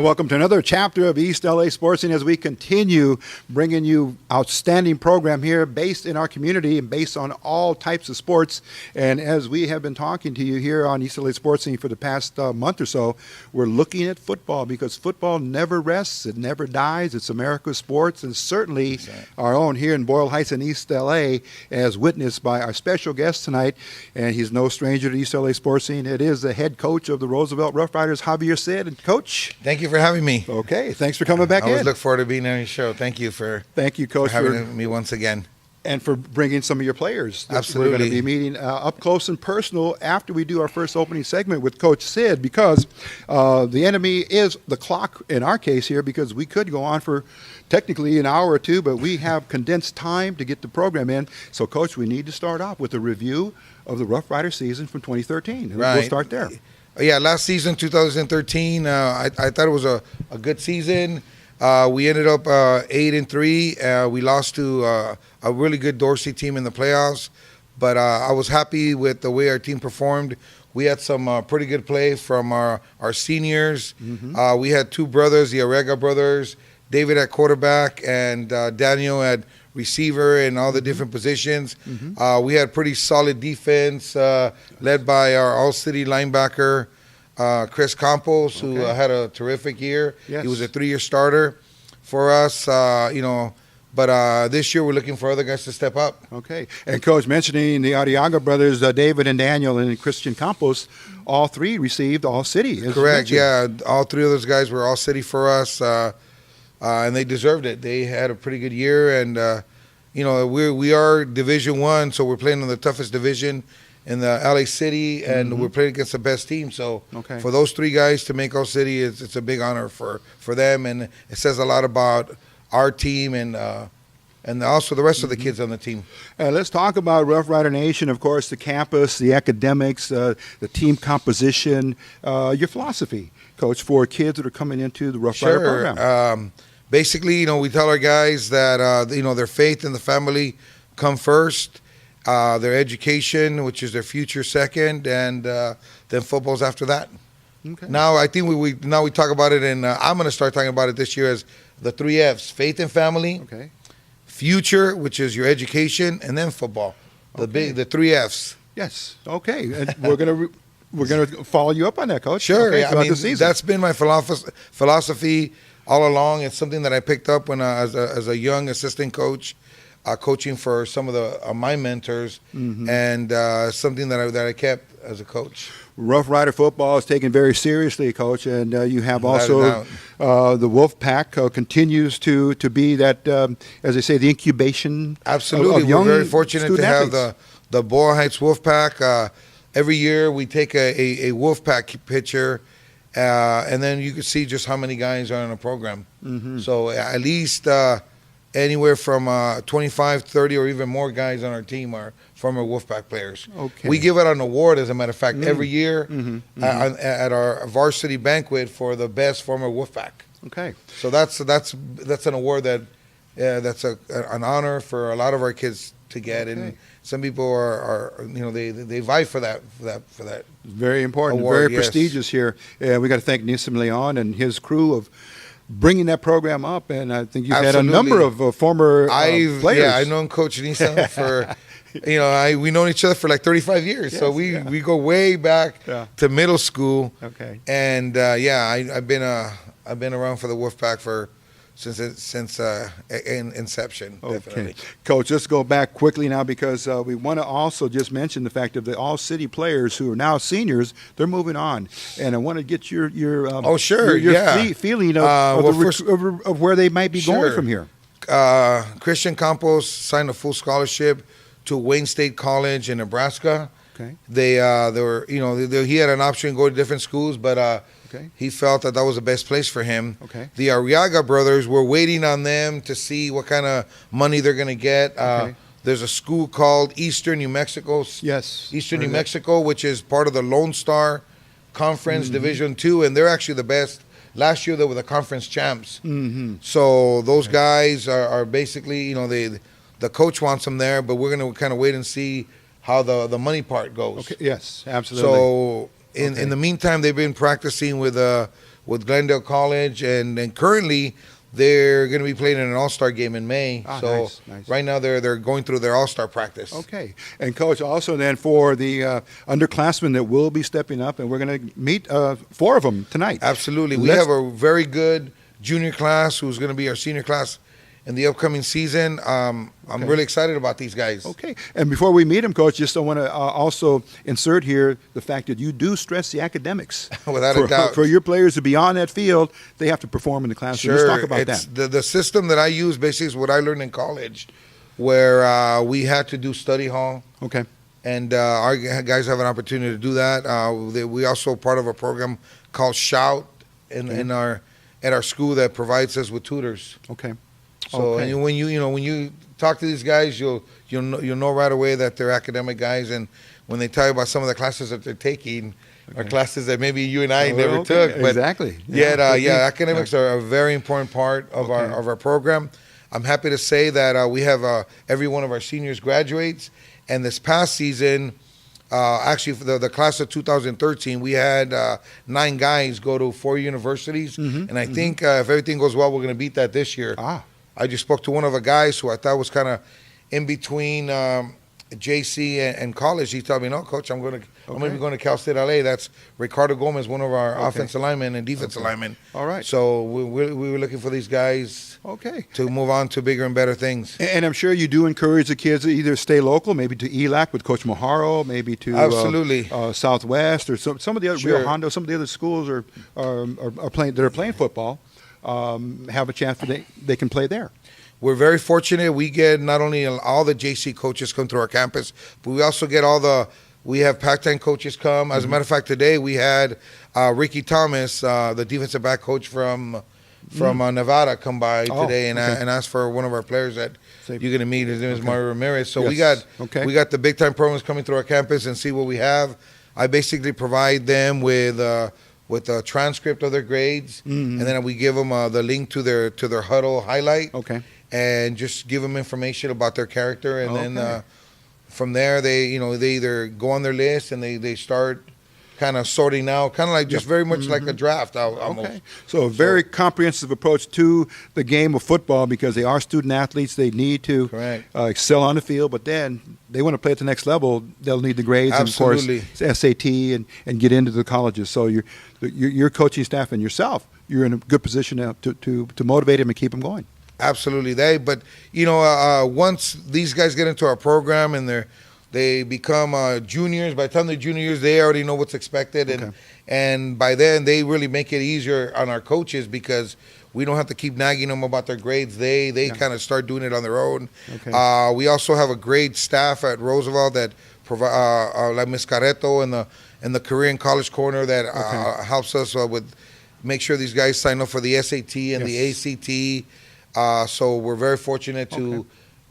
welcome to another chapter of East LA Sportsing as we continue bringing you outstanding program here based in our community and based on all types of sports. And as we have been talking to you here on East LA Sportsing for the past month or so, we're looking at football because football never rests, it never dies. It's America's sports, and certainly our own here in Boyle Heights and East LA, as witnessed by our special guest tonight. And he's no stranger to East LA Sportsing. It is the head coach of the Roosevelt Rough Riders, Javier Cid. And Coach, thank you for having me. Okay, thanks for coming back in. I always look forward to being on your show. Thank you, Coach, for having me once again. And for bringing some of your players. Absolutely. We're going to be meeting up close and personal after we do our first opening segment with Coach Cid, because the enemy is the clock in our case here, because we could go on for technically an hour or two, but we have condensed time to get the program in. So, Coach, we need to start off with a review of the Rough Rider season from 2013. Right. We'll start there. Yeah, last season, 2013, I thought it was a good season. We ended up 8-3. We lost to a really good Dorsey team in the playoffs, but I was happy with the way our team performed. We had some pretty good play from our seniors. Mm-hmm. We had two brothers, the Arrega brothers, David at quarterback and Daniel at receiver and all the different positions. Mm-hmm. We had pretty solid defense led by our all-city linebacker, Chris Campos, who had a terrific year. Yes. He was a 3-year starter for us, but this year we're looking for other guys to step up. Okay. And, Coach, mentioning the Arriaga brothers, David and Daniel and Christian Campos, all three received All-City. Correct, yeah. All three of those guys were All-City for us, and they deserved it. They had a pretty good year, and, we are Division I, so we're playing in the toughest division in the LA City, and we're playing against the best team. So for those three guys to make All-City, it's a big honor for them, and it says a lot about our team and also the rest of the kids on the team. Let's talk about Rough Rider Nation, of course, the campus, the academics, the team composition, your philosophy, Coach, for kids that are coming into the Rough Rider program. Basically, we tell our guys that, their faith in the family come first. Their education, which is their future, second, and then football's after that. Okay. Now I think we talk about it, and I'm going to start talking about it this year as the 3 Fs: faith and family, future, which is your education, and then football. The 3 Fs. Yes. Okay. And we're gonna follow you up on that, Coach. Sure. Okay, I mean, that's been my philosophy all along. It's something that I picked up when as a young assistant coach. Coaching for some of my mentors, and something that I kept as a coach. Rough Rider football is taken very seriously, Coach, and you have also the Wolf Pack continues to be that, as they say, the incubation. Absolutely, of young we're very fortunate to have athletes. the Boyle Heights Wolf Pack. Every year we take a Wolf Pack picture, and then you can see just how many guys are in a program. So at least anywhere from 25, 30, or even more guys on our team are former Wolfpack players. Okay. We give out an award, as a matter of fact, every year at our varsity banquet for the best former Wolfpack. Okay. So that's an award that's an honor for a lot of our kids to get, and some people are they vie for that. Very important, award, very prestigious here. We got to thank Nissim Leon and his crew of bringing that program up, and I think you've had a number of former players. Yeah, I've known Coach Nissim for, we've known each other for like 35 years, so we go way back to middle school. Okay. And I've been around for the Wolfpack since inception. Okay, definitely. Coach, let's go back quickly now, because we want to also just mention the fact of the all-city players who are now seniors. They're moving on, and I want to get your feeling of where they might be going from here. Christian Campos signed a full scholarship to Wayne State College in Nebraska. Okay, he had an option to go to different schools, but he felt that was the best place for him. Okay. The Arriaga brothers, were waiting on them to see what kind of money they're going to get. There's a school called Eastern New Mexico. Yes. Eastern New Mexico, which is part of the Lone Star Conference Division II, and they're actually the best. Last year they were the conference champs. So those guys are basically, the coach wants them there, but we're going to kind of wait and see how the money part goes. Okay. Yes, absolutely. So in the meantime, they've been practicing with with Glendale College, and currently they're going to be playing in an all-star game in May. So nice. right now they're going through their all-star practice. Okay. And Coach, also then for the underclassmen that will be stepping up, and we're going to meet 4 of them tonight. Absolutely. We have a very good junior class who's going to be our senior class in the upcoming season. I'm really excited about these guys. Okay. And before we meet them, Coach, just I want to also insert here the fact that you do stress the academics. Without a doubt. For your players to be on that field, they have to perform in the classroom. Sure. Let's talk about that. The system that I use basically is what I learned in college, where we had to do study hall. Okay. And our guys have an opportunity to do that. We also part of a program called Shout at our school that provides us with tutors. Okay. So and when you talk to these guys, you'll know right away that they're academic guys, and when they tell you about some of the classes that they're taking, are classes that maybe you and I never took. But exactly. Academics are a very important part of our program. I'm happy to say that we have every one of our seniors graduates, and this past season, actually for the class of 2013, we had 9 guys go to 4 universities, and I think if everything goes well, we're going to beat that this year. I just spoke to one of the guys who I thought was kind of in between JC and college. He told me, "No, Coach, I'm going to be going to Cal State LA." That's Ricardo Gomez, one of our offensive linemen and defensive linemen. All right. So we were looking for these guys to move on to bigger and better things. And I'm sure you do encourage the kids to either stay local, maybe to ELAC with Coach Moharo, maybe to absolutely Southwest or some of the other Rio Hondo. Some of the other schools are playing football. Have a chance that they can play there. We're very fortunate. We get not only all the JC coaches come through our campus, but we also get we have Pac-10 coaches come. As a matter of fact, today we had Ricky Thomas, the defensive back coach from Nevada, come by today and ask for one of our players that you're going to meet. His name is Mario Ramirez. So we got the big time programs coming through our campus and see what we have. I basically provide them with a transcript of their grades, and then we give them the link to their huddle highlight. And just give them information about their character, and then from there they either go on their list and they start kind of sorting out, kind of like just very much like a draft almost. So a very comprehensive approach to the game of football, because they are student athletes. They need to excel on the field, but then they want to play at the next level. They'll need the grades and, of course, SAT and get into the colleges. So your coaching staff and yourself, you're in a good position to motivate them and keep them going. Absolutely, but once these guys get into our program and they become juniors, by the time they're juniors, they already know what's expected, and by then they really make it easier on our coaches, because we don't have to keep nagging them about their grades. They kind of start doing it on their own. We also have a great staff at Roosevelt that provide like Ms. Carreto and the Career and College Corner that helps us with make sure these guys sign up for the SAT and the ACT. So we're very fortunate to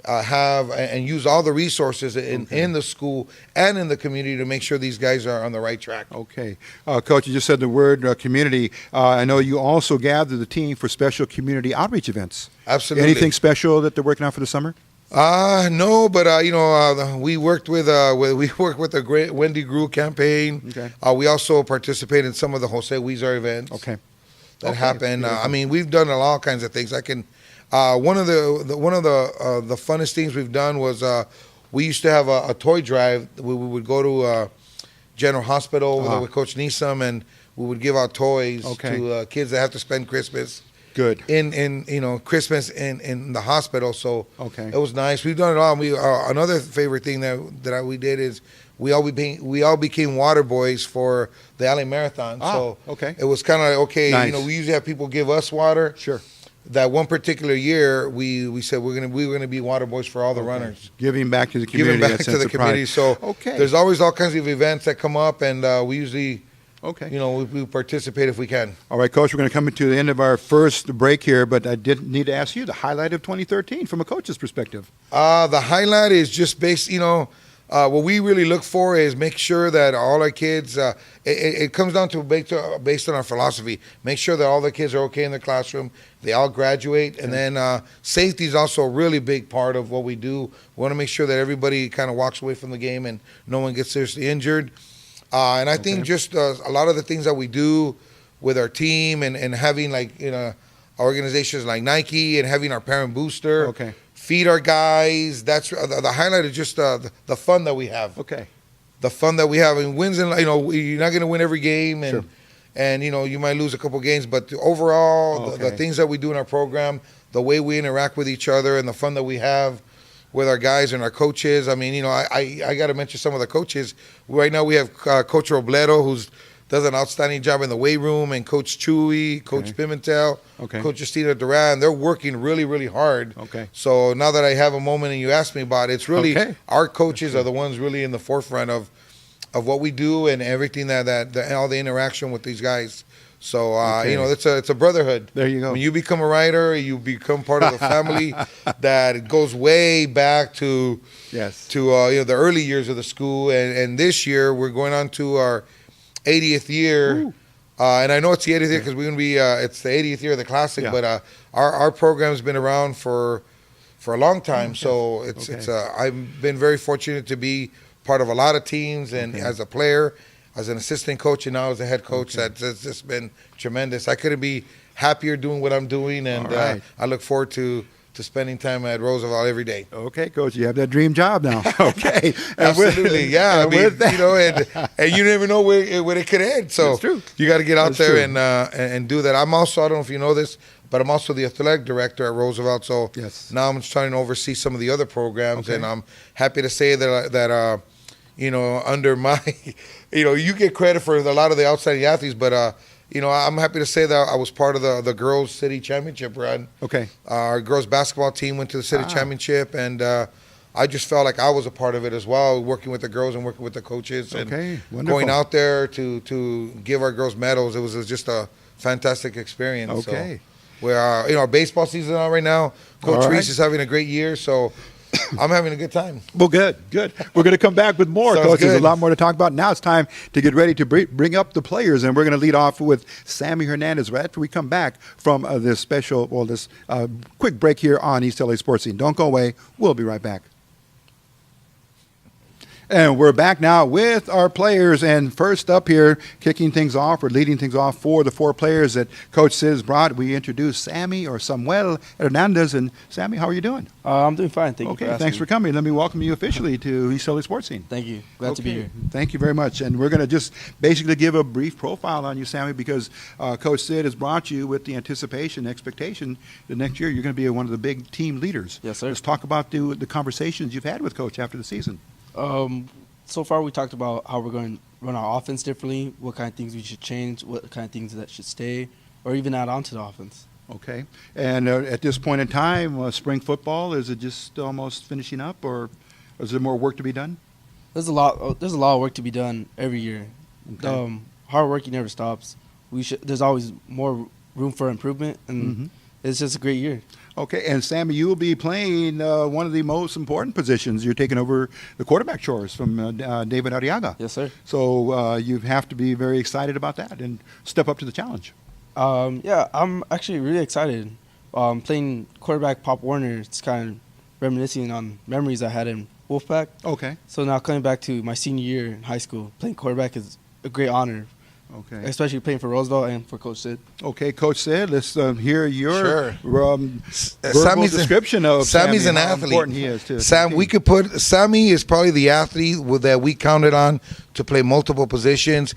have and use all the resources in the school and in the community to make sure these guys are on the right track. Coach, you just said the word community. I know you also gather the team for special community outreach events. Absolutely. Anything special that they're working on for the summer? No, but we worked with the great Wendy Grew campaign. We also participate in some of the Jose Huizar events. That happen. I mean, we've done all kinds of things. One of the funnest things we've done was we used to have a toy drive. We would go to General Hospital with Coach Neeson, and we would give out toys to kids that have to spend Christmas. In Christmas in the hospital. So it was nice. We've done it all. Another favorite thing that we did is we all became water boys for the LA Marathon. It was kind of like, nice. We usually have people give us water. That one particular year, we said we were gonna be water boys for all the runners. Giving back to the community. Giving back to the community. So there's always all kinds of events that come up, and we usually we participate if we can. All right, Coach, we're going to come to the end of our first break here, but I did need to ask you the highlight of 2013 from a coach's perspective. The highlight is just based, what we really look for is make sure that all our kids, it comes down to based on our philosophy, make sure that all the kids are okay in the classroom, they all graduate, and then safety is also a really big part of what we do. We want to make sure that everybody kind of walks away from the game and no one gets seriously injured. And I think just a lot of the things that we do with our team and having like organizations like Nike and having our parent booster. Okay. Feed our guys. That's the highlight is just the fun that we have. Okay. The fun that we have, and wins, and you're not going to win every game, and Sure. and you might lose a couple games, but overall, the things that we do in our program, the way we interact with each other, and the fun that we have with our guys and our coaches. I mean, I got to mention some of the coaches. Right now, we have Coach Robledo, who's does an outstanding job in the weight room, and Coach Chewy, Coach Pimentel, Coach Justina Duran. They're working really, really hard. Okay. So now that I have a moment and you ask me about it, it's really our coaches are the ones really in the forefront of what we do and everything that all the interaction with these guys. So it's a brotherhood. There you go. When you become a writer, you become part of the family that goes way back to the early years of the school. And this year we're going on to our 80th year, and I know it's the 80th year because we're gonna be. It's the 80th year of the classic, but our program's been around for a long time. So it's I've been very fortunate to be part of a lot of teams, and as a player, as an assistant coach, and now as a head coach, that's just been tremendous. I couldn't be happier doing what I'm doing, and I look forward to spending time at Roosevelt every day. Okay, Coach, you have that dream job now. Okay, absolutely, yeah. I mean, and you never know where it could end. So that's true. You got to get out there and do that. I'm also, I don't know if you know this, but I'm also the athletic director at Roosevelt. So now I'm trying to oversee some of the other programs, and I'm happy to say that under my, you get credit for a lot of the outstanding athletes, but. I'm happy to say that I was part of the girls' city championship run. Okay. Our girls' basketball team went to the city championship, and I just felt like I was a part of it as well, working with the girls and working with the coaches, and going out there to give our girls medals. It was just a fantastic experience. Okay. So, where our baseball season on right now, Coach Reese is having a great year, so. I'm having a good time. Well, good. We're going to come back with more, Coach. There's a lot more to talk about. Now it's time to get ready to bring up the players, and we're going to lead off with Sammy Hernandez right after we come back from this quick break here on East LA Sports Scene. Don't go away. We'll be right back. And we're back now with our players. And first up here, kicking things off or leading things off for the four players that Coach Sid brought, we introduced Sammy or Samuel Hernandez. And Sammy, how are you doing? I'm doing fine. Thank you for asking. Thanks for coming. Let me welcome you officially to East LA Sports Scene. Thank you. Glad to be here. Thank you very much. And we're going to just basically give a brief profile on you, Sammy, because Coach Sid has brought you with the expectation that next year you're going to be one of the big team leaders. Yes, sir. Let's talk about the conversations you've had with Coach after the season. So far, we talked about how we're going to run our offense differently, what kind of things we should change, what kind of things that should stay, or even add on to the offense. Okay. And at this point in time, spring football, is it just almost finishing up, or is there more work to be done? There's a lot of work to be done every year. Okay. Hard work never stops. There's always more room for improvement, and it's just a great year. Okay, and Sammy, you will be playing one of the most important positions. You're taking over the quarterback chores from David Arriaga. Yes, sir. So you have to be very excited about that and step up to the challenge. Yeah, I'm actually really excited. Playing quarterback Pop Warner, it's kind of reminiscing on memories I had in Wolfpack. Okay. So now coming back to my senior year in high school, playing quarterback is a great honor. Okay. Especially playing for Roosevelt and for Coach Sid. Okay, Coach Sid, let's hear your Sammy's description of Sammy's an how athlete. Important he is to Sammy is probably the athlete that we counted on to play multiple positions.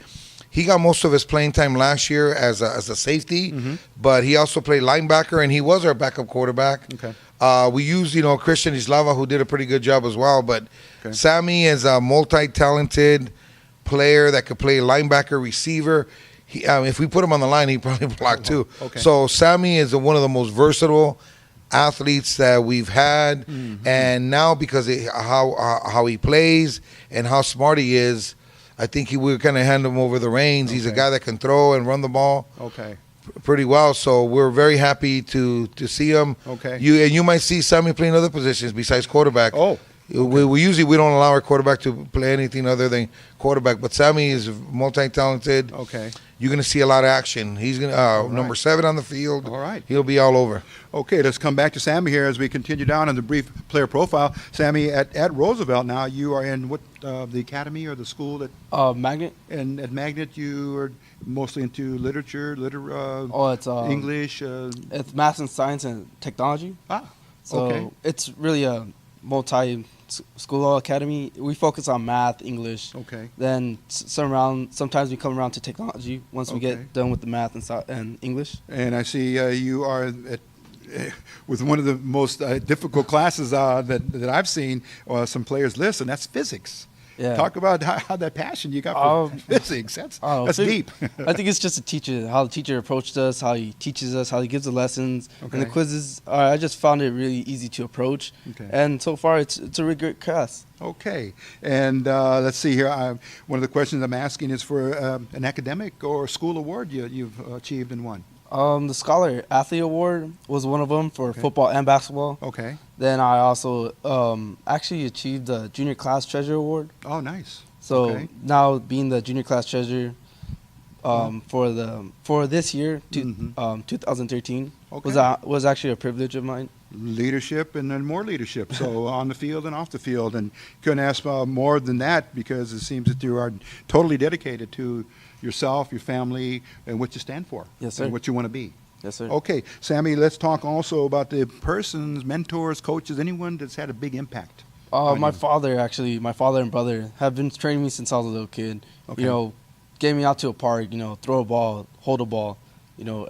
He got most of his playing time last year as a safety, but he also played linebacker, and he was our backup quarterback. Okay. We used, Christian Islava, who did a pretty good job as well, but Sammy is a multi-talented player that could play linebacker, receiver. If we put him on the line, he'd probably block too. Okay. So Sammy is one of the most versatile athletes that we've had, and now because of how he plays and how smart he is, I think we're kind of hand him over the reins. He's a guy that can throw and run the ball. Pretty well, so we're very happy to see him. Okay. You might see Sammy playing other positions besides quarterback. We usually don't allow our quarterback to play anything other than quarterback, but Sammy is multi-talented. Okay. you're going to see a lot of action. He's going to right. number 7 on the field. All right. He'll be all over. Okay, let's come back to Sammy here as we continue down on the brief player profile. Sammy, at Roosevelt now, you are in what, the academy or the school that, Magnet. and at Magnet you are mostly into literature, It's English. It's math and science and technology. So okay. it's really a multi-school academy. We focus on math, English. Okay. Then sometimes we come around to technology once we Okay. get done with the math and English. And I see you are at, with one of the most difficult classes that I've seen some players list, and that's physics. Yeah. Talk about how that passion you got for physics. That's deep. I think it's just a teacher, how the teacher approached us, how he teaches us, how he gives the lessons, and the Okay. quizzes. I just found it really easy to approach, Okay. and so far it's a really great class. Okay, and let's see here. One of the questions I'm asking is for an academic or school award you've achieved and won. The Scholar Athlete Award was one of them for Okay. football and basketball. Okay. Then I also actually achieved the Junior Class Treasure Award. Oh, nice. So Okay. now being the Junior Class Treasure for this year, 2013, Okay. was actually a privilege of mine. Leadership and then more leadership. So on the field and off the field, and couldn't ask more than that because it seems that you are totally dedicated to yourself, your family, and what you stand for. Yes, sir. And what you want to be. Yes, sir. Okay, Sammy, let's talk also about the persons, mentors, coaches, anyone that's had a big impact. My father and brother have been training me since I was a little kid. Okay. You know, getting me out to a park, throw a ball, hold a ball,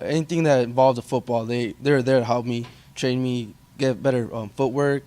anything that involved the football, they're there to help me, train me, get better footwork,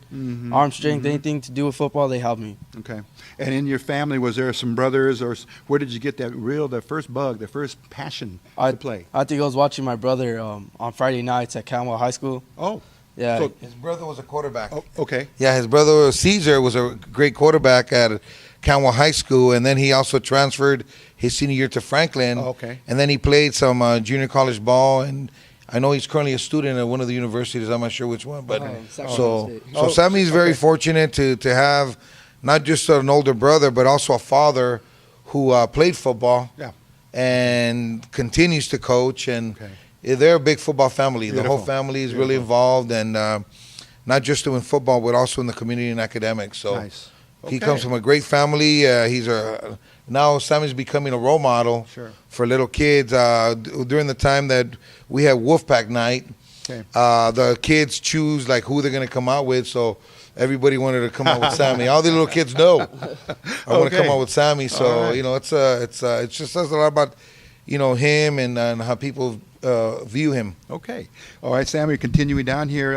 arm strength, anything to do with football, they help me. Okay. And in your family, was there some brothers, or where did you get that first bug, the first passion to play? I think I was watching my brother on Friday nights at Camwell High School. Oh, Yeah. So- His brother was a quarterback. oh, okay. Yeah, his brother Caesar was a great quarterback at Canwell High School, and then he also transferred his senior year to Franklin. Oh, okay. And then he played some junior college ball, and I know he's currently a student at one of the universities. I'm not sure which one, but Sacramento State. so Sammy's very fortunate to have not just an older brother, but also a father who played football. Yeah. And continues to coach, and Okay. they're a big football family. The Beautiful. whole family is really involved, and not just doing football, but also in the community and academics. So Nice. he Okay. comes from a great family. Now Sammy's becoming a role model Sure. for little kids. During the time that we had Wolfpack night, Okay. the kids choose like who they're going to come out with. So everybody wanted to come out with Sammy. All the little kids know I want to come Okay. out with Sammy. So All right. it just says a lot about him and how people view him. Okay. All right, Sammy, continuing down here,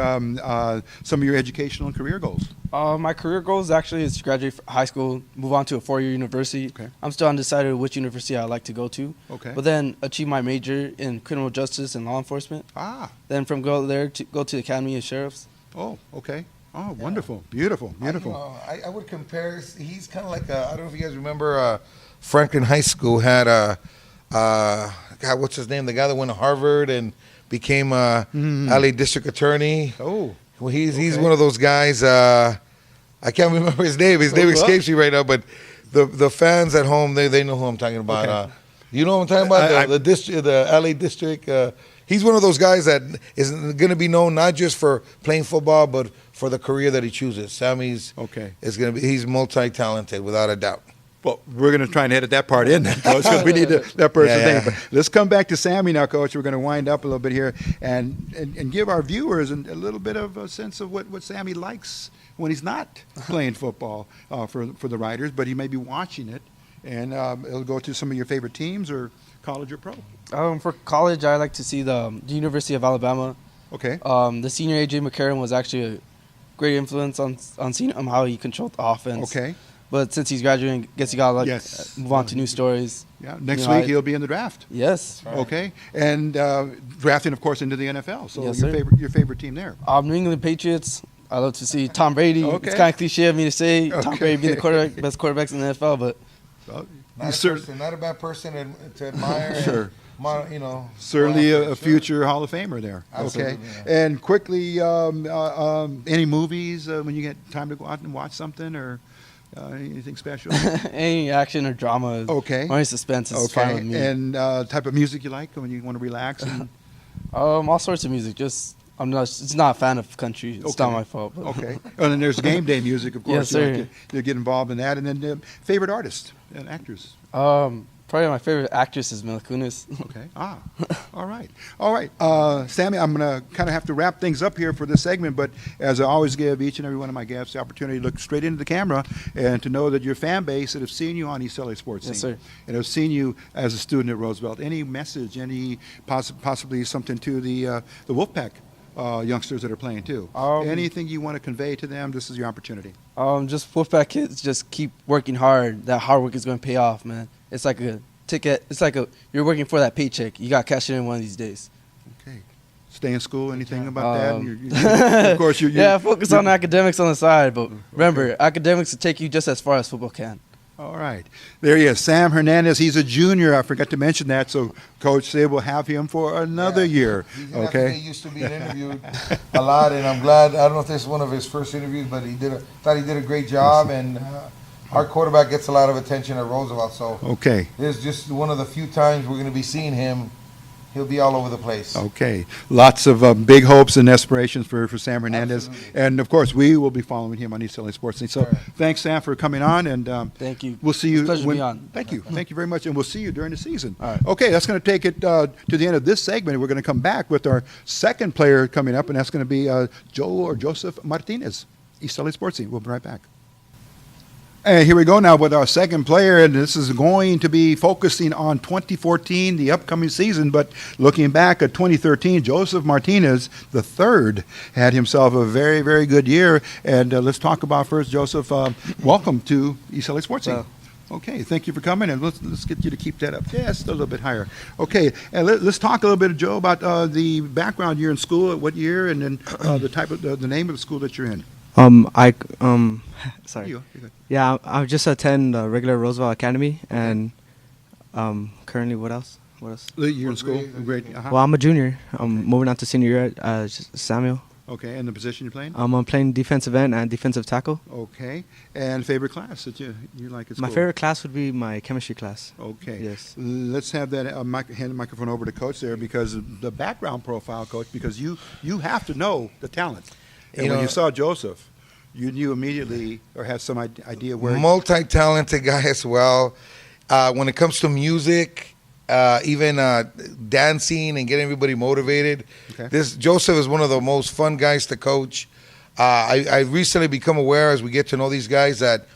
some of your educational and career goals. My career goals actually is to graduate high school, move on to a 4-year university. Okay. I'm still undecided which university I'd like to go to. Okay. But then achieve my major in criminal justice and law enforcement. Ah, Then from there to go to the Academy of Sheriffs. oh, okay. Oh, wonderful. Beautiful, beautiful. I would compare. He's kind of like I don't know if you guys remember. Franklin High School had God, what's his name? The guy that went to Harvard and became LA District Attorney. Oh, Well, he's Okay. one of those guys. I can't remember his name. His name escapes me right now. But the fans at home, they know who I'm talking about. Okay. You know what I'm talking about? The district, the LA District. He's one of those guys that is going to be known not just for playing football, but for the career that he chooses. Sammy's okay. he's multi-talented without a doubt. Well, we're going to try and edit that part in, Coach, because we need that person's Yeah, yeah. name. But let's come back to Sammy now, Coach. We're going to wind up a little bit here and give our viewers a little bit of a sense of what Sammy likes when he's not playing football for the Riders, but he may be watching it. And it'll go to some of your favorite teams or college or pro. For college, I like to see the University of Alabama. Okay. The senior A.J. McCarron was actually a great influence on seeing how he controlled the offense. Okay. But since he's graduating, I guess you gotta Yes. move on to new stories. Yeah. Next You know, week he'll be in the draft. Yes. Okay. And drafting, of course, into the NFL. So Yes, your sir. favorite team there. New England Patriots. I love to see Tom Brady. Okay. It's kind of cliche of me to say Tom Okay. Brady being the best quarterbacks in the NFL, but Not a bad person to admire. Sure. And, Certainly go a after. future Hall of Famer there. Absolutely, Okay. yeah. And quickly, any movies when you get time to go out and watch something or Anything special? Any action or drama, Okay. or any suspense is fine with me. And type of music you like when you want to relax? And, All sorts of music. Just I'm not. It's not a fan of country. It's Okay. not my fault. But okay. And then there's game day music, of course. Yes, sir. You get involved in that. And then favorite artist and actors? Probably my favorite actress is Mila Kunis. Okay. All right. All right. Sammy, I'm going to kind of have to wrap things up here for this segment, but as I always give each and every one of my guests the opportunity to look straight into the camera and to know that your fan base that have seen you on East LA Sports Yes, Scene sir. and have seen you as a student at Roosevelt, any message, any possibly something to the Wolfpack youngsters that are playing too? Anything you want to convey to them, this is your opportunity. Just Wolfpack kids, just keep working hard. That hard work is going to pay off, man. It's like a ticket. It's like you're working for that paycheck. You got to cash it in one of these days. Okay. Stay in school, anything about that? Of course, yeah, focus on academics on the side, but remember, academics will take you just as far as football can. All right. There he is, Sam Hernandez. He's a junior. I forgot to mention that. So Coach Sid will have him for another year. He's gonna have to Okay. get used to being interviewed a lot, and I'm glad. I don't know if this is one of his first interviews, but thought he did a great job, and our quarterback gets a lot of attention at Roosevelt. So Okay. this is just one of the few times we're going to be seeing him. He'll be all over the place. Okay. Lots of big hopes and aspirations for Sam Hernandez. Absolutely. And, of course, we will be following him on East LA Sports Scene. So All right. thanks, Sam, for coming on. And Thank you. we'll see you. It's a pleasure to be on. Thank you. Thank you very much. And we'll see you during the season. All right. Okay, that's going to take it to the end of this segment. We're going to come back with our second player coming up, and that's going to be Joseph Martinez, East LA Sports Scene. We'll be right back. And here we go now with our second player, and this is going to be focusing on 2014, the upcoming season, but looking back at 2013, Joseph Martinez, the third, had himself a very, very good year. And let's talk about first, Joseph, welcome to East LA Sports Scene. Okay, thank you for coming, and let's get you to keep that up just a little bit higher. Okay, and let's talk a little bit, Joe, about the background you're in school, what year, and then the type of the name of the school that you're in. Sorry. You're good. Yeah, I just attend regular Roosevelt Academy, and currently, what else? You're in school? Great. Well, I'm a junior. I'm moving on to senior year at Samuel. Okay, and the position you're playing? I'm playing defensive end and defensive tackle. Okay, and favorite class that you like at school? My favorite class would be my chemistry class. Okay. Yes. Let's have that hand the microphone over to Coach there, because the background profile, Coach, because you have to know the talent. And when you saw Joseph, you knew immediately or had some idea where. Multi-talented guy as well. When it comes to music, even dancing and getting everybody motivated, Okay. this Joseph is one of the most fun guys to coach. I recently become aware as we get to know these guys that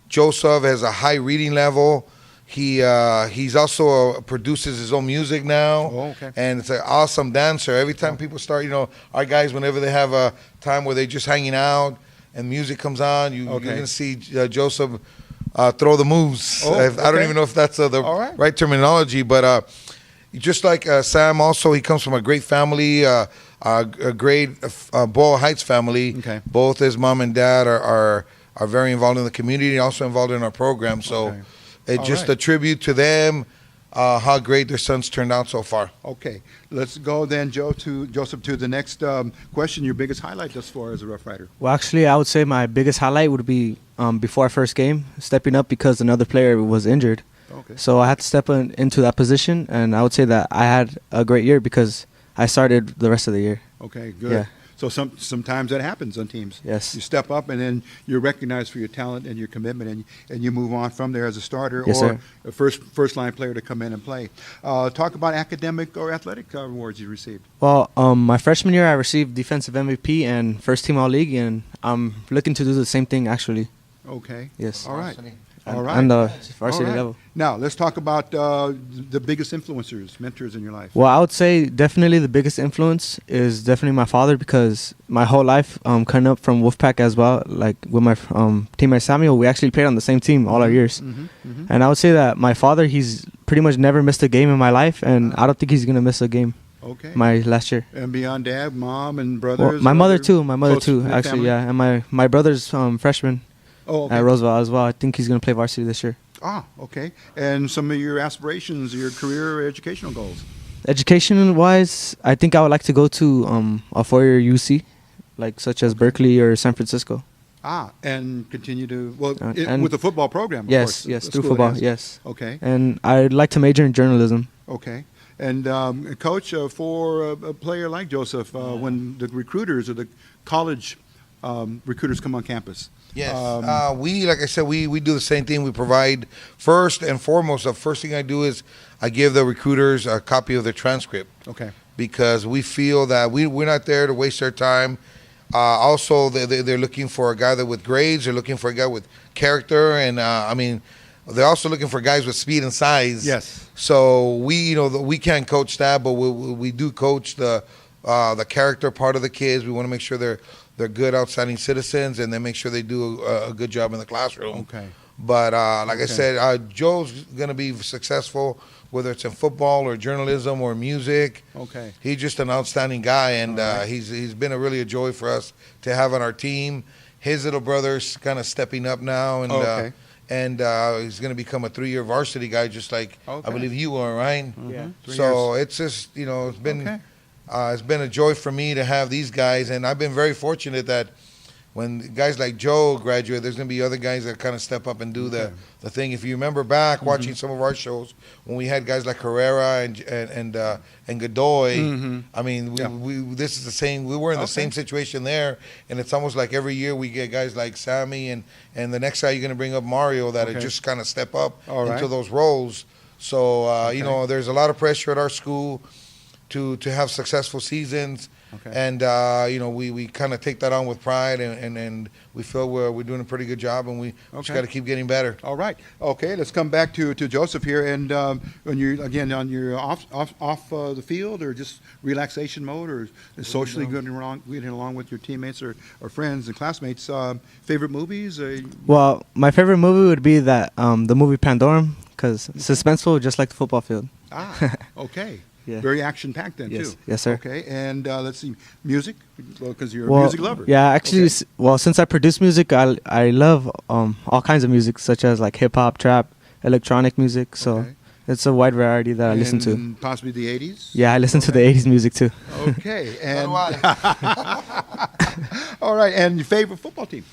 Joseph has a high reading level. He's also produces his own music now. Oh, okay. And it's an awesome dancer. Every time people start, our guys, whenever they have a time where they're just hanging out and music comes on, you're Okay. going to see Joseph throw the moves. Oh, I don't okay. even know if that's the All right. right terminology, but just like Sam, also he comes from a great family, a great Boyle Heights family. Okay. Both his mom and dad are very involved in the community, also involved in our program. So Okay. it's All just right. a tribute to them, how great their sons turned out so far. Okay, let's go then, Joseph, to the next question. Your biggest highlight thus far as a Rough Rider? Well, actually, I would say my biggest highlight would be before our first game, stepping up because another player was injured. Okay. So I had to step into that position, and I would say that I had a great year because I started the rest of the year. Okay, good. Yeah. So sometimes that happens on teams. Yes. You step up, and then you're recognized for your talent and your commitment, and you move on from there as a starter Yes, or sir. a first line player to come in and play. Talk about academic or athletic awards you received. Well, my freshman year, I received defensive MVP and first team all league, and I'm looking to do the same thing actually. Okay. Yes. All right. Varsity. All right. On the varsity All right. level. Now let's talk about the biggest influencers, mentors in your life. Well, I would say definitely the biggest influence is definitely my father because my whole life, coming up from Wolfpack as well, like with my teammate Samuel, we actually played on the same team all our years. Mm-hmm. And I would say that my father, he's pretty much never missed a game in my life, and I don't think he's gonna miss a game Okay. my last year. And beyond dad, mom, and Well, brothers. my or mother other too. My mother close too. knit Actually, family? yeah. And my brother's freshman Oh, okay. at Roosevelt as well. I think he's gonna play varsity this year. Ah, okay. And some of your aspirations, your career or educational goals. Education wise, I think I would like to go to a 4-year UC, like such as Berkeley or San Francisco. And continue to, well, and- with the football program, of Yes, course. yes, the through school football, has. yes. Okay, And I'd like to major in journalism. okay. And Coach, for a player like Joseph, when the recruiters or the college recruiters come on campus. Yes. We, like I said, we do the same thing. We provide first and foremost, the first thing I do is I give the recruiters a copy of their transcript Okay. because we feel that we're not there to waste their time. Also, they're looking for a guy that with grades. They're looking for a guy with character. And, I mean, they're also looking for guys with speed and size. Yes. So we can't coach that, but we do coach the character part of the kids. We want to make sure they're good, outstanding citizens, and then make sure they do a good job in the classroom. Okay. But like I Okay. said, Joe's going to be successful, whether it's in football or journalism or music. Okay. He's just an outstanding guy, and All right. he's been really a joy for us to have on our team. His little brother's kind of stepping up now, and Okay. He's going to become a 3-year varsity guy, just like Okay. I believe you are, right? Yeah. 3 So years. it's just it's Okay. been a joy for me to have these guys, and I've been very fortunate that when guys like Joe graduate, there's going to be other guys that kind of step up and do Okay. the thing. If you remember back watching some of our shows when we had guys like Herrera and Godoy, Mhm. I mean, Yeah. this is the same. We were in the Okay. same situation there, and it's almost like every year we get guys like Sammy, and the next guy you're going to bring up Mario that Okay. just kind of step up All right. into those roles. So Okay. there's a lot of pressure at our school to have successful seasons. Okay. And we kind of take that on with pride, and we feel we're doing a pretty good job, and we just Okay. got to keep getting better. All right. Okay, let's come back to Joseph here. And when you're, again, on your off the field or just relaxation mode or socially getting along with your teammates or friends and classmates, favorite movies? Well, my favorite movie would be the movie Pandorum, because suspenseful, just like the football field. Okay. Yeah. Very action-packed then, Yes. too. Yes, sir. Okay, and let's see, music? Well, because you're a Well, music lover. yeah, actually, Okay. since I produce music, I love all kinds of music, such as like hip hop, trap, electronic music. So Okay. it's a wide variety that I listen to. And possibly the 80s? Yeah, I listen to the 80s music too. Okay, and So do all right, and your favorite football team?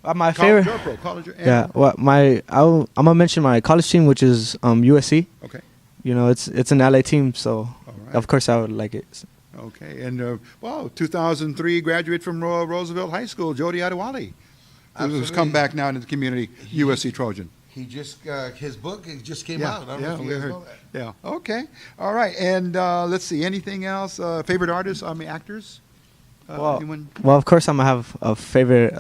My College favorite. or pro? College or Yeah, well, I'm gonna mention my college team, which is USC. Okay, You know, it's an LA team, so all right. of course I would like it. Okay, and 2003 graduate from Roosevelt High School, Jody Adewale, who's come Absolutely. back now into the community, USC Trojan. He just his book just came Yeah, out. I don't yeah, know if we you guys heard. know that. Yeah. Okay. All right. And let's see. Anything else? Favorite artists? I mean, actors? Anyone? Well, of course I'm gonna have a favorite,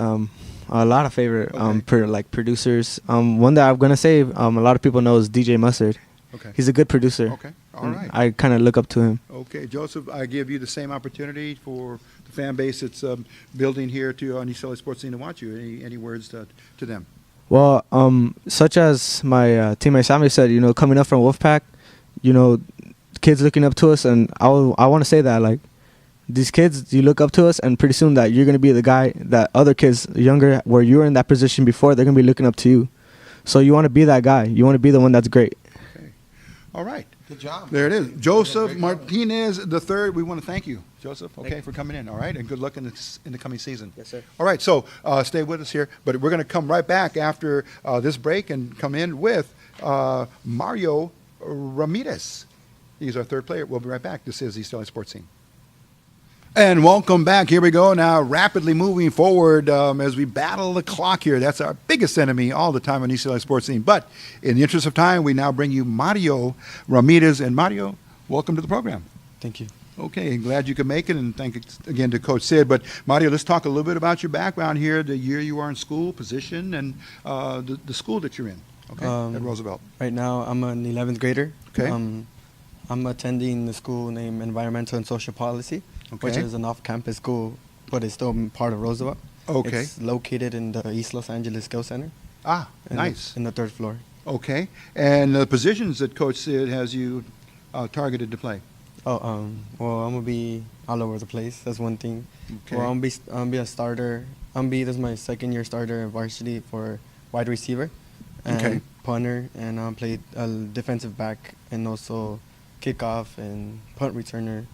a lot of favorite Okay. producers. One that I'm gonna say a lot of people know is DJ Mustard. Okay. He's a good producer. Okay. All and right. I kind of look up to him. Okay, Joseph, I give you the same opportunity for the fan base that's building here on East LA Sports Scene to watch you. Any words to them? Well, such as my teammate Sammy said, you know, coming up from Wolfpack, you know, kids looking up to us, and I want to say that, like, these kids, you look up to us, and pretty soon that you're going to be the guy that other kids younger, where you were in that position before, they're going to be looking up to you. So you want to be that guy. You want to be the one that's great. Okay. All right. Good job. There it is. Great Joseph job. Martinez III. We want to thank you, Joseph, okay, for coming in. All right, and good luck in the coming season. Yes, sir. All right, so stay with us here, but we're going to come right back after this break and come in with Mario Ramirez. He's our third player. We'll be right back. This is East LA Sports Scene. And welcome back. Here we go now, rapidly moving forward as we battle the clock here. That's our biggest enemy all the time on East LA Sports Scene. But in the interest of time, we now bring you Mario Ramirez. And Mario, welcome to the program. Thank you. Okay, glad you could make it, and thank you again to Coach Sid. But Mario, let's talk a little bit about your background here, the year you are in school, position, and the school that you're in, okay, at Roosevelt. Right now, I'm an 11th grader. Okay. I'm attending the school named Environmental and Social Policy, which Okay. is an off-campus school, but it's still part of Roosevelt. Okay. It's located in the East Los Angeles Skills Center. in Nice. in the third floor. Okay, and the positions that Coach Sid has you targeted to play. Well, I'm gonna be all over the place. That's one thing. Okay. Well, I'm gonna be a starter. This is my second year starter in varsity for wide receiver, and Okay. punter, and I played defensive back and also kickoff and punt returner,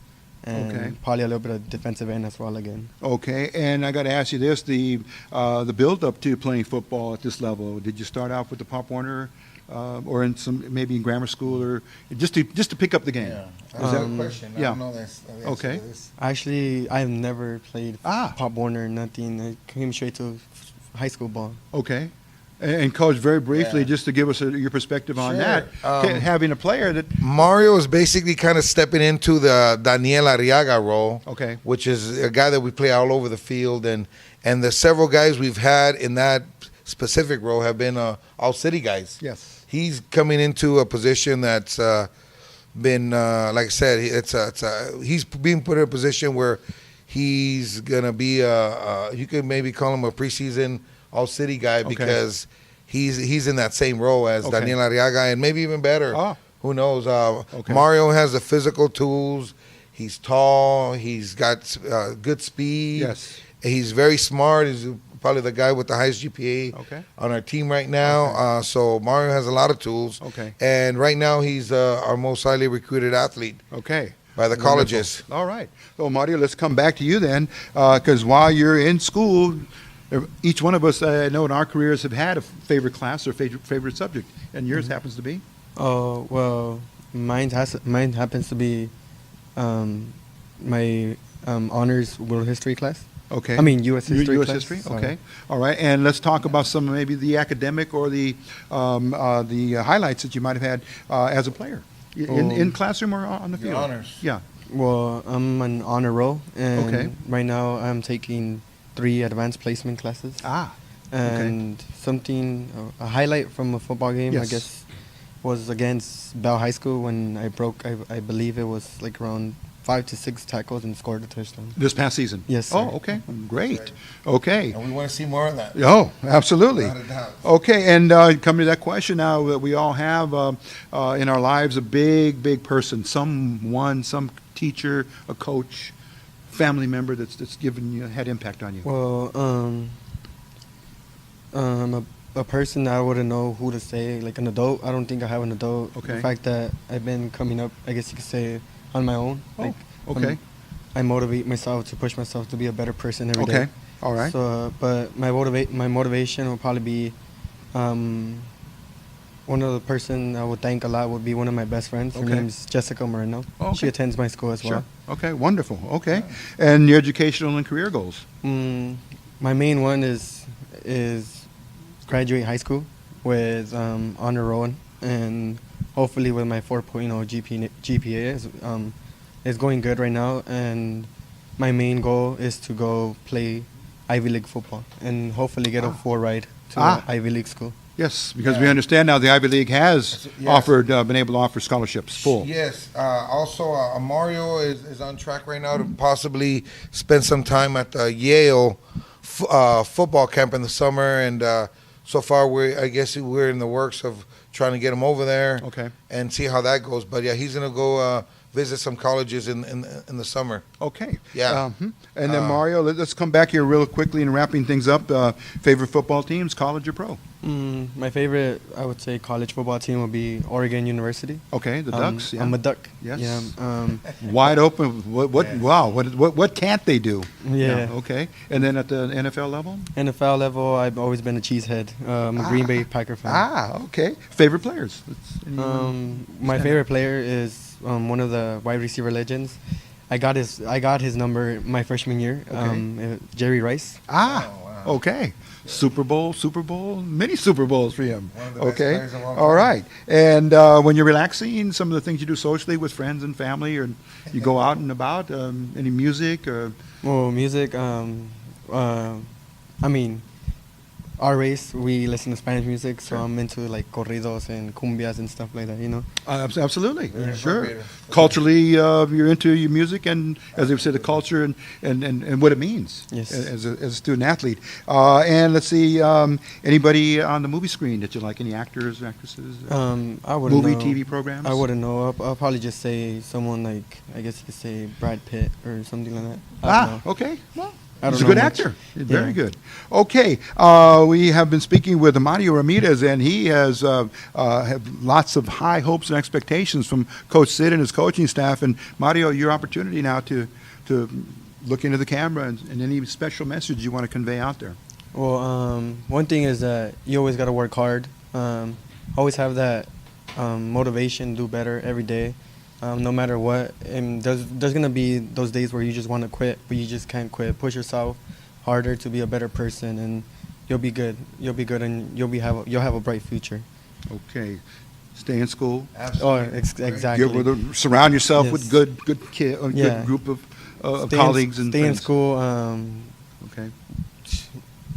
and Okay. probably a little bit of defensive end as well again. Okay, and I got to ask you this: the build up to playing football at this level. Did you start off with the Pop Warner, or in some maybe in grammar school, or just to pick up the game? Yeah, Is that's a that- good question. I yeah. don't know this. the answer Okay. to this. Actually, I've never played Ah. Pop Warner, nothing. I came straight to high school ball. Okay. And coach, very briefly, Yeah. just to give us your perspective on Sure. that, having a player that Mario is basically kind of stepping into the Daniel Arriaga role. Okay. Which is a guy that we play all over the field, and the several guys we've had in that specific role have been all city guys. yes, He's coming into a position that's been like I said, he's being put in a position where he's gonna be you could maybe call him a preseason all city guy because he's in that same role as Okay. Daniel Arriaga and maybe even better. Ah. Who knows? Okay. Mario has the physical tools. He's tall. He's got good speed. Yes. He's very smart. He's probably the guy with the highest GPA Okay. on our team right now. So Mario has a lot of tools. Okay. And right now he's our most highly recruited athlete okay. by the colleges. Wonderful. All right. So, Mario, let's come back to you then, because while you're in school, each one of us, I know in our careers, have had a favorite class or favorite subject, and yours happens to be? Oh well, mine happens to be my honors world history class. Okay. I mean U.S. history. U.S. class, history. sorry. Okay. All right. And let's talk about some maybe the academic or the highlights that you might have had as a player in classroom or on the Your field. honors. Yeah. Well, I'm an honor roll, and Okay. right now I'm taking 3 advanced placement classes. Ah. And something, a highlight from a football game, I Yes. guess, was against Bell High School when I broke, I believe it was like around 5 to 6 tackles and scored a touchdown. This past season. Yes, sir. Oh, okay. Great. Okay. And we want to see more of that. Oh, absolutely. Without a doubt. Okay, and coming to that question now, that we all have in our lives a big person, some teacher, a coach, family member that's given you, had impact on you. Well, a person that I wouldn't know who to say, like an adult. I don't think I have an adult. Okay. The fact that I've been coming up, I guess you could say, on my own. Oh, Like, okay. I motivate myself to push myself to be a better person every day. Okay, all right. So, but my motivation will probably be, one of the person I would thank a lot would be one of my best friends. Her Okay. name's Jessica Moreno. Oh, okay. She attends my school as Sure. well. Okay, wonderful. Okay, and your educational and career goals. My main one is graduate high school with honor roll, and hopefully with my 4.0 GPA is going good right now. And my main goal is to go play Ivy League football and hopefully get a full ride to Ivy League school. Yes, because we Yeah. understand now the Ivy League has Yes. been able to offer scholarships full. Yes. Also, Mario is on track right now to possibly spend some time at the Yale football camp in the summer, and so far I guess we're in the works of trying to get him over there. Okay. And see how that goes. But yeah, he's gonna go visit some colleges in the summer. Okay. Yeah. And then Mario, let's come back here real quickly and wrapping things up. Favorite football teams, college or pro? My favorite, I would say, college football team would be Oregon University. Okay, the Ducks. Yeah. I'm a Duck. Yes. Yeah. Wide open. Wow. What can't they do? Yeah. Okay. And then at the NFL level? NFL level, I've always been a cheesehead. I'm a Green Bay Packer fan. Okay. Favorite players? My favorite player is one of the wide receiver legends. I got his number my freshman year. Jerry Rice. Okay. Super Bowl, many Super Bowls for him. One of the best Okay. players of all All time. right. And when you're relaxing, some of the things you do socially with friends and family, or you go out and about, any music or? Well, music. I mean, our race, we listen to Spanish music, so Sure. I'm into like corridos and cumbias and stuff like that. You know. Absolutely, Very sure. appropriate. Culturally, you're into your music and, as they've said, the culture and what it means Yes. as a student athlete. And let's see, anybody on the movie screen that you like? Any actors or actresses? I wouldn't Movie, know. TV programs? I wouldn't know. I'll probably just say someone like, I guess you could say Brad Pitt or something like that. I don't know. Okay. Well, I don't He's a know good much. actor. Very Yeah. good. Okay, we have been speaking with Mario Ramirez, and he has have lots of high hopes and expectations from Coach Sid and his coaching staff. And Mario, your opportunity now to look into the camera and any special message you want to convey out there. Well, one thing is that you always got to work hard. Always have that motivation, do better every day, no matter what. And there's gonna be those days where you just want to quit, but you just can't quit. Push yourself harder to be a better person, and you'll be good. You'll be good, and you'll have a bright future. Okay, stay in school. Exactly. Surround yourself Yes. with good kid, a Yeah. good group of Stay colleagues in, and stay in friends. school. Okay,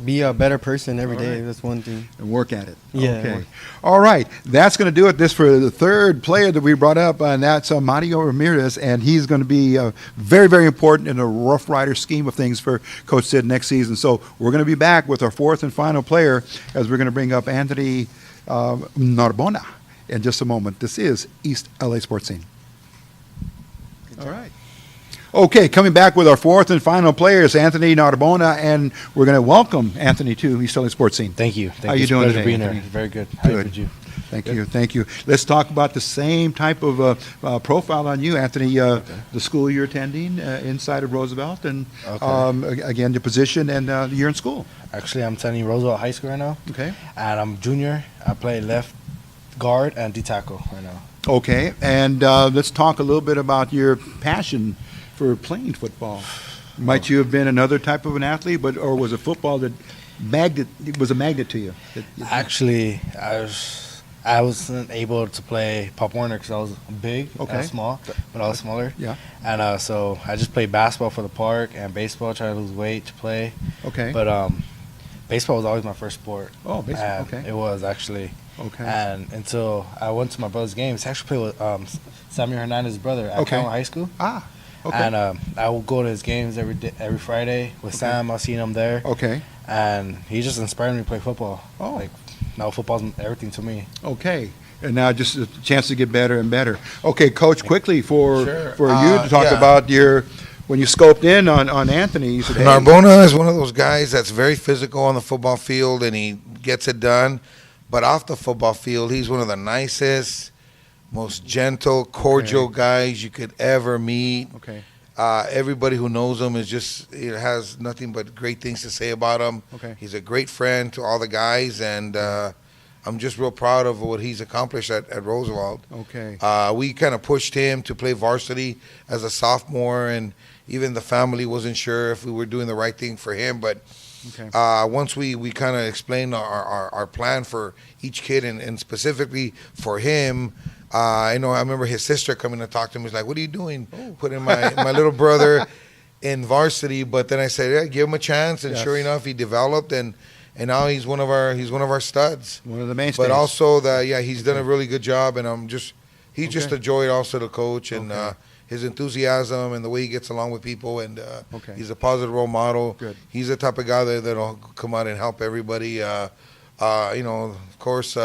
Be a better person every All day. right. That's one thing. and work at it. Yeah. Okay. All right. That's going to do it. This for the third player that we brought up, and that's Mario Ramirez, and he's going to be very, very important in the Rough Rider scheme of things for Coach Sid next season. So we're going to be back with our fourth and final player as we're going to bring up Anthony Narbona in just a moment. This is East LA Sports Scene. All right. Okay, coming back with our fourth and final players, Anthony Narbona, and we're going to welcome Anthony to East LA Sports Scene. Thank you. How you doing Pleasure today, being Anthony? here. Very good. How Good. did you? Thank you. Let's talk about the same type of profile on you, Anthony. The school you're attending inside of Roosevelt, and again, your position and you're in school. Actually, I'm attending Roosevelt High School right now, Okay. and I'm junior. I play left guard and D tackle right now. Okay, and let's talk a little bit about your passion for playing football. Might you have been another type of an athlete, or was it football that was a magnet to you? Actually, I wasn't able to play Pop Warner because I was big, Okay. and small, but I was smaller. Yeah. And so I just played basketball for the park and baseball, trying to lose weight to play. Okay. But baseball was always my first sport. Oh, baseball. And Okay. It was actually. Okay. And until I went to my brother's games, I actually played with Samuel Hernandez's brother at Okay. Calhoun High School. Okay. And I will go to his games every Friday with Sam. I've seen him there. Okay. And he just inspired me to play football. Oh. Like, now football's everything to me. Okay. And now just a chance to get better and better. Okay, Coach, quickly for Sure. you to talk Yeah. about when you scoped in on Anthony. You said, hey, Narbona is one of those guys that's very physical on the football field, and he gets it done. But off the football field, he's one of the nicest, most gentle, cordial guys you could ever meet. Okay. Everybody who knows him has nothing but great things to say about him. Okay. He's a great friend to all the guys, and I'm just real proud of what he's accomplished at Roosevelt. Okay. We kind of pushed him to play varsity as a sophomore, and even the family wasn't sure if we were doing the right thing for him. But Okay. once we kind of explained our plan for each kid and specifically for him, I remember his sister coming to talk to him. He's like, "What are you doing? Putting my little brother in varsity?" But then I said, "Yeah, give him a chance." And Yes. sure enough, he developed, and now he's one of our studs. One of the mainstays. But also he's done a really good job, and he's just Okay. a joy also to coach, and Okay. his enthusiasm and the way he gets along with people, and Okay. he's a positive role model. Good. He's the type of guy that'll come out and help everybody. Of course,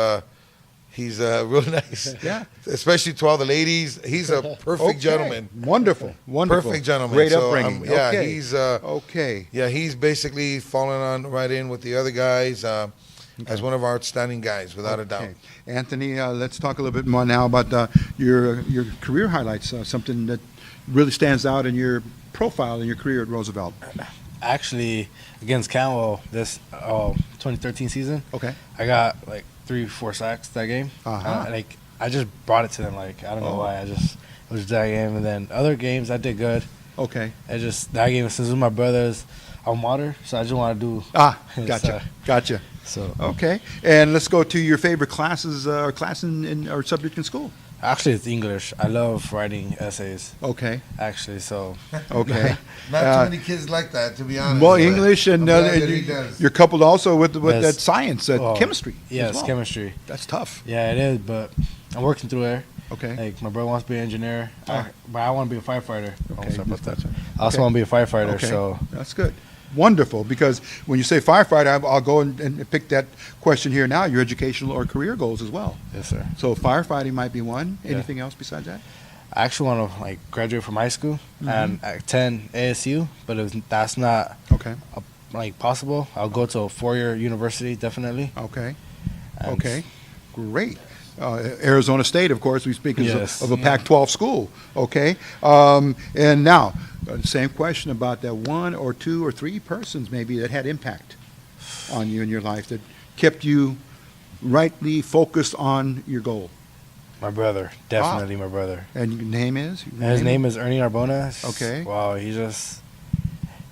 he's really nice. Yeah. Especially to all the ladies. He's a perfect Okay. gentleman. Wonderful. Perfect gentleman. Great So, upbringing. Okay. he's Okay. he's basically fallen on right in with the other guys as one of our outstanding guys, without a doubt. Okay. Anthony, let's talk a little bit more now about your career highlights, something that really stands out in your profile in your career at Roosevelt. Actually, against Camel this 2013 season, Okay. I got like 3-4 sacks that game. Uh-huh. I just brought it to them. Like, I don't know why. It was that game. And then other games, I did good. Okay. It just, that game, since it was my brother's alma mater, so I just want to do. Gotcha. So Okay. And let's go to your favorite classes or class or subject in school. actually, it's English. I love writing essays. Okay. Actually, so Okay. Not Uh, too many kids like that, to be honest. Well, but English and I'm glad that he does. you're coupled also with Yes. that science, Oh, chemistry. as yes, well. chemistry. That's tough. Yeah, it is, but I'm working through there. Okay. Like, my brother wants to be an engineer, Ah. but I want to be a firefighter. Okay, Sorry about that. that's- I also okay. want to be a firefighter, Okay. so That's good. Wonderful, because when you say firefighter, I'll go and pick that question here now, your educational or career goals as well. yes, sir. So firefighting might be one. Yeah. Anything else besides that? I actually want to like graduate from high school and attend ASU, but that's not Okay. like possible. I'll go to a 4-year university definitely. Okay. And Okay. Great. Arizona State, of course, we speak Yes. of a Pac-12 school. Okay. And now, same question about that one or two or three persons maybe that had impact on you in your life that kept you rightly focused on your goal. My brother, definitely my brother. And your name is? And his name is Ernie Arbona. Okay. Wow, he just.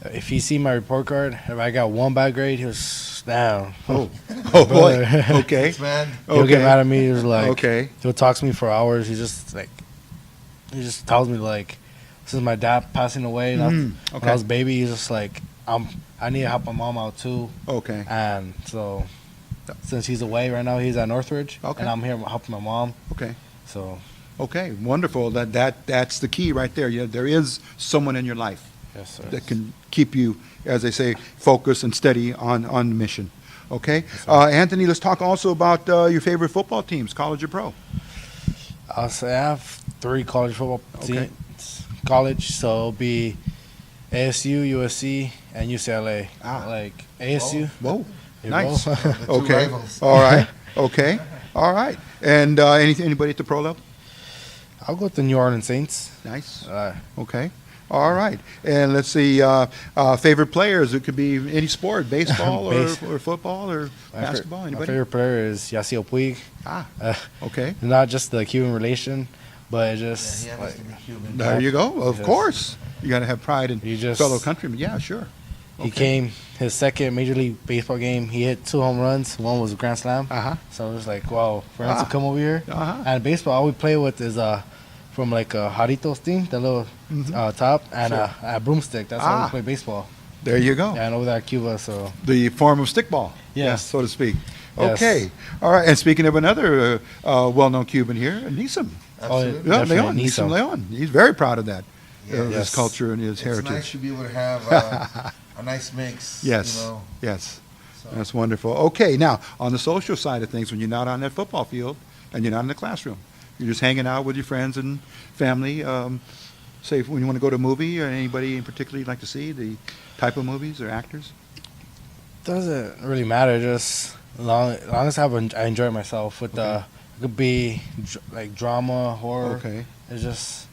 If he see my report card, if I got one bad grade, he was down. Oh, oh boy. Brother. Okay. man. He'll get Okay. mad at me. He was like, Okay. he'll talk to me for hours. He just tells me like, since my dad passing away, and when Okay. I was a baby, he's just like, I need to help my mom out too. Okay. And so, since he's away right now, he's at Northridge, Okay. and I'm here helping my mom. Okay. So, Okay. Wonderful. That's the key right there. Yeah, there is someone in your life yes, sir. that can keep you, as they say, focused and steady on the mission. Okay. Anthony, let's talk also about your favorite football teams, college or pro. I'll say I have 3 college football Okay. teams. College, so it'll be ASU, USC, and UCLA. Ah. Like ASU. Whoa. you Nice. know? The two Okay. rivals. All right. Okay. All right. And anybody at the pro level? I'll go with the New Orleans Saints. Nice. Uh, Okay. All right. And let's see, favorite players. It could be any sport, baseball or football or basketball. My Anybody? favorite player is Yasiel Puig. Ah, Uh, okay. not just the Cuban relation, but just Yeah, he like, happens to be Cuban. There you go. Of Yes. course. You got to have pride in You just- fellow countrymen. Yeah, sure. he came his second Major League Baseball game. He hit 2 home runs. One was a grand slam. Uh-huh. So it was like, wow, for him Ah. to come over here. Uh-huh. And baseball, all we play with is from like a Jaritos thing, the little top, and Sure. a broomstick. That's how Ah. we play baseball. There you go. And over there at Cuba, so The form of stickball. Yes. So to speak. Yes. Okay. All right. And speaking of another well-known Cuban here, Nisim. Absolutely. Yeah, Definitely Leon. Nisim Leon. He's very proud of that. Of his Yes. culture and his It's heritage. nice to be able to have a nice mix. Yes. You know, Yes. so. That's wonderful. Okay, now on the social side of things, when you're not on that football field and you're not in the classroom, you're just hanging out with your friends and family. Say when you want to go to a movie or anybody in particular you'd like to see, the type of movies or actors. doesn't really matter. Just long as I enjoy myself with the it could be like drama, horror. Okay, It's just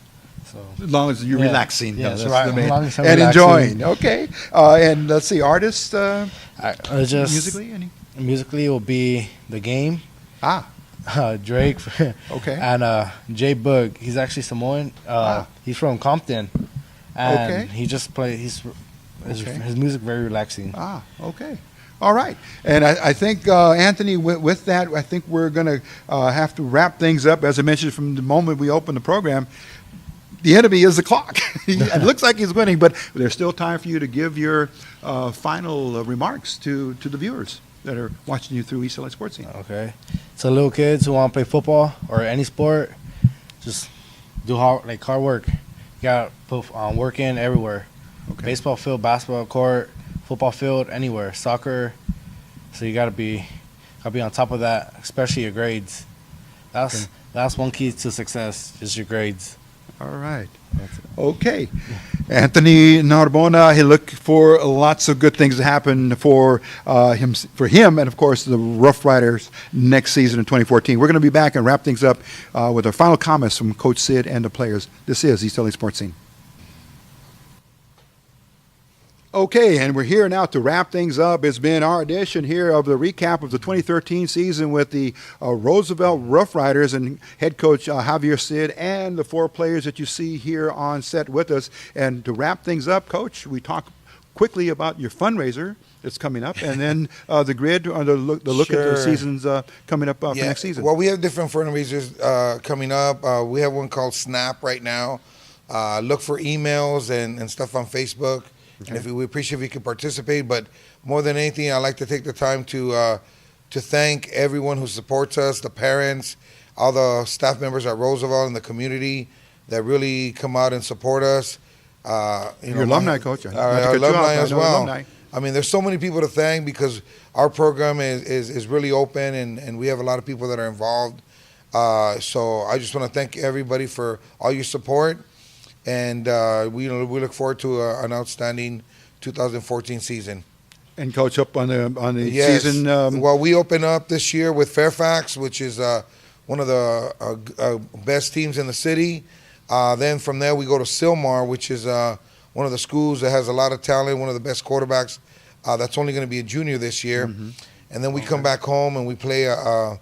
so. as long as you're Yeah. relaxing, Yeah, that's right. the main, As long as I'm and relaxing. enjoying. Okay, and let's see, artists It's just musically, any? musically will be The Game, Ah, Drake, okay, and Jay Boog. He's actually Samoan. He's from Compton, and Okay. he just his Okay. his music very relaxing. Ah, okay. All right. And I think, Anthony, with that, I think we're going to have to wrap things up. As I mentioned from the moment we opened the program, the enemy is the clock. It looks like he's winning, but there's still time for you to give your final remarks to the viewers that are watching you through East LA Sports Scene. Okay, so little kids who want to play football or any sport, just do hard work. You got to put work in everywhere. Okay. Baseball field, basketball court, football field, anywhere. Soccer. So you gotta be on top of that, especially your grades. That's one key to success, is your grades. All right. Okay. Anthony Narbona, he look for lots of good things to happen for him, and of course the Rough Riders next season in 2014. We're going to be back and wrap things up with our final comments from Coach Sid and the players. This is East LA Sports Scene. Okay, and we're here now to wrap things up. It's been our edition here of the recap of the 2013 season with the Roosevelt Rough Riders and head coach Javier Sid and the 4 players that you see here on set with us. And to wrap things up, Coach, we talk quickly about your fundraiser that's coming up, and then the grid or the look at the Sure. seasons coming up for next season. Well, we have different fundraisers coming up. We have one called Snap right now. Look for emails and stuff on Facebook. Okay. And if we appreciate if you can participate, but more than anything, I'd like to take the time to thank everyone who supports us, the parents, all the staff members at Roosevelt and the community that really come out and support us. Your alumni, Coach. Not to Our cut you off, alumni but I as know well. alumni. I mean, there's so many people to thank because our program is really open and we have a lot of people that are involved. So I just want to thank everybody for all your support, and we look forward to an outstanding 2014 season. And coach, up on the Yes. season. Well, we open up this year with Fairfax, which is one of the best teams in the city. Then from there we go to Silmar, which is one of the schools that has a lot of talent, one of the best quarterbacks. That's only going to be a junior this year. And then we come back home and we play a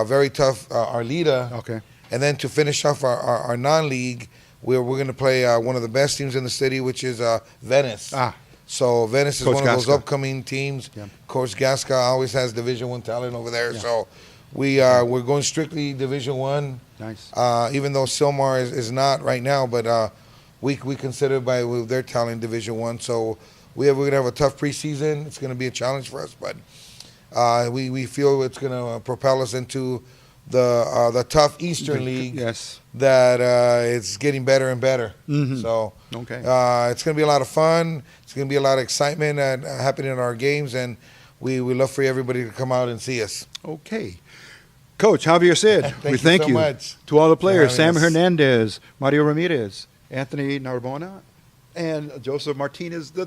very tough Arleta. Okay. And then to finish off our non-league, we're going to play one of the best teams in the city, which is Venice. So Venice is Coach one of those Gasca. upcoming teams. Yeah. Coach Gasca always has Division I talent over there. So we're going strictly Division I. Nice. Even though Silmar is not right now, but we consider by with their talent Division I. So we're going to have a tough preseason. It's going to be a challenge for us, but we feel it's going to propel us into the tough Eastern League. Yes. That it's getting better and better. So Okay. it's going to be a lot of fun. It's going to be a lot of excitement happening in our games, and we love for everybody to come out and see us. Okay. Coach Javier Sid, we you thank so you. much To all the players, for Sam having us. Hernandez, Mario Ramirez, Anthony Narbona, and Joseph Martinez III.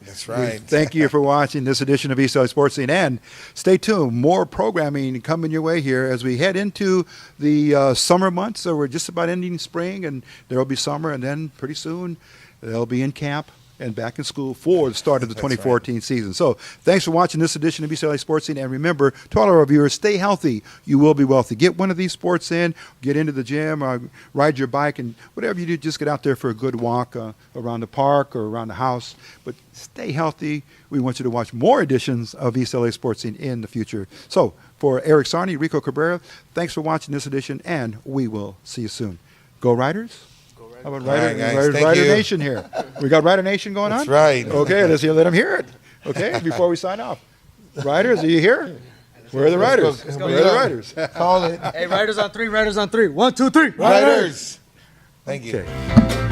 That's right. Thank you for watching this edition of East LA Sports Scene. And stay tuned. More programming coming your way here as we head into the summer months. So we're just about ending spring, and there will be summer, and then pretty soon they'll be in camp and back in school for the start of the 2014 season. So thanks for watching this edition of East LA Sports Scene. And remember, to all our viewers, stay healthy. You will be wealthy. Get one of these sports in, get into the gym, ride your bike, and whatever you do, just get out there for a good walk around the park or around the house. But stay healthy. We want you to watch more editions of East LA Sports Scene in the future. So for Eric Sarney, Rico Cabrera, thanks for watching this edition, and we will see you soon. Go Riders. How about All right, guys. Thank Rider you. Nation here? We got Rider Nation going That's on? right. Okay, let them hear it. Okay, before we sign off. Riders, are you here? Where are the Riders? Let's go. Where are the Riders? Call it. Hey, riders on three, riders on three. 1, 2, 3. Riders. Thank you. Okay.